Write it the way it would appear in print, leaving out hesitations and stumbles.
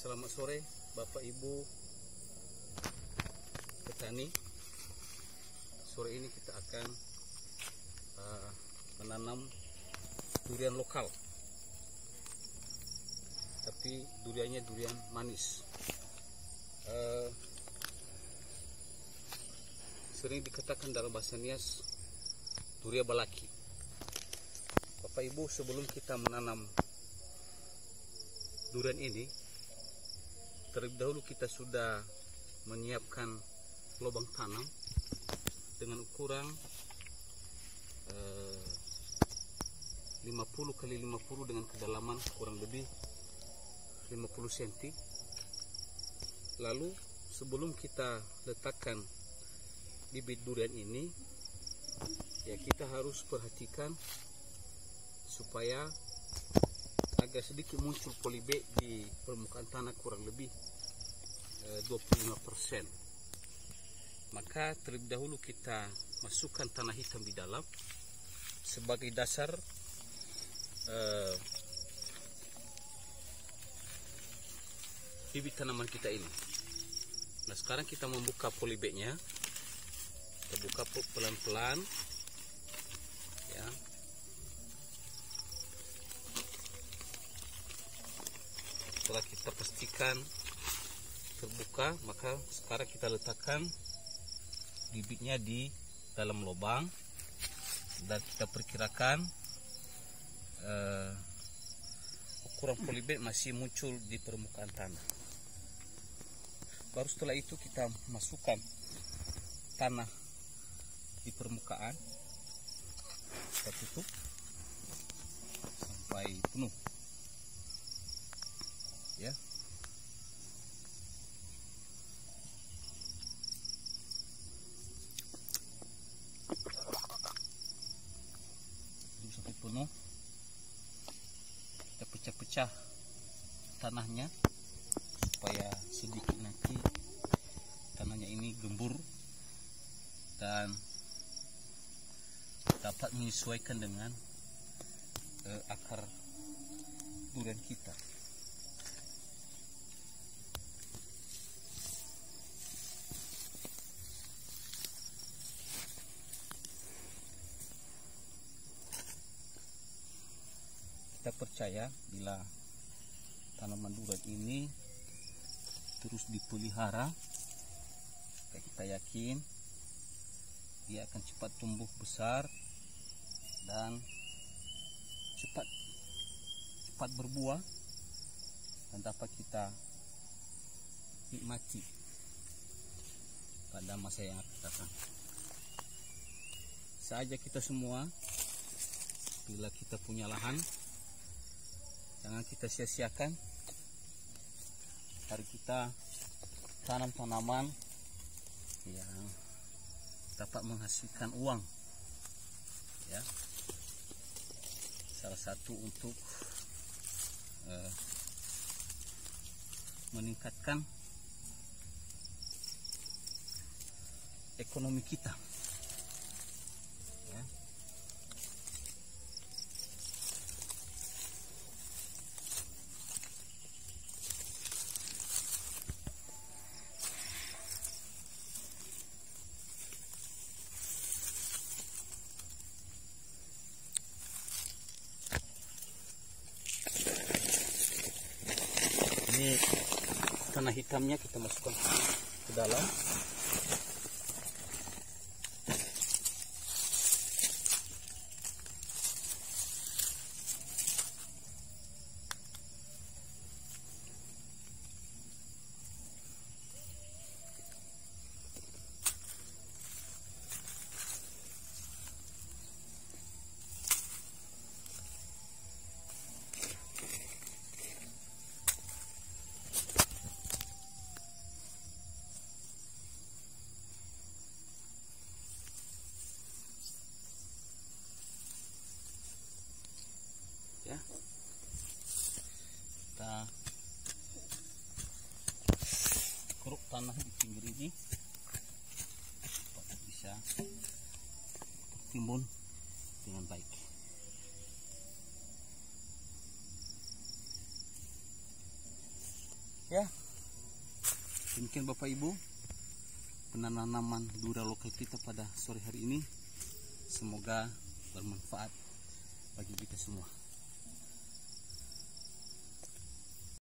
Selamat sore Bapak Ibu petani. Sore ini kita akan menanam durian lokal, tapi duriannya durian manis. Sering dikatakan dalam bahasa Nias durian balaki. Bapak Ibu, sebelum kita menanam durian ini, terlebih dahulu kita sudah menyiapkan lubang tanam dengan ukuran 50 kali 50 dengan kedalaman kurang lebih 50 cm. Lalu sebelum kita letakkan bibit durian ini, ya kita harus perhatikan supaya agak sedikit muncul polybag di permukaan tanah, kurang lebih 25%. Maka terlebih dahulu kita masukkan tanah hitam di dalam sebagai dasar bibit tanaman kita ini. Nah, sekarang kita membuka polybagnya. Kita buka pelan-pelan, ya. Setelah kita pastikan terbuka, maka sekarang kita letakkan bibitnya di dalam lubang dan kita perkirakan ukuran polybag masih muncul di permukaan tanah. Baru setelah itu kita masukkan tanah di permukaan, kita tutup sampai penuh, ya. Sampai penuh, kita pecah-pecah tanahnya supaya sedikit nanti tanahnya ini gembur dan dapat menyesuaikan dengan akar durian kita. Kita percaya bila tanaman durian ini terus dipelihara, kita yakin dia akan cepat tumbuh besar dan cepat berbuah dan dapat kita nikmati pada masa yang akan datang. Saja kita semua, bila kita punya lahan, jangan kita sia-siakan. Mari kita tanam tanaman yang dapat menghasilkan uang, ya. Salah satu untuk meningkatkan ekonomi kita, ya. Ini tanah hitamnya kita masukkan ke dalam. Ya, kita keruk tanah di pinggir ini supaya bisa timbun dengan baik. Ya, demikian Bapak Ibu penanaman dura lokal kita pada sore hari ini. Semoga bermanfaat bagi kita semua.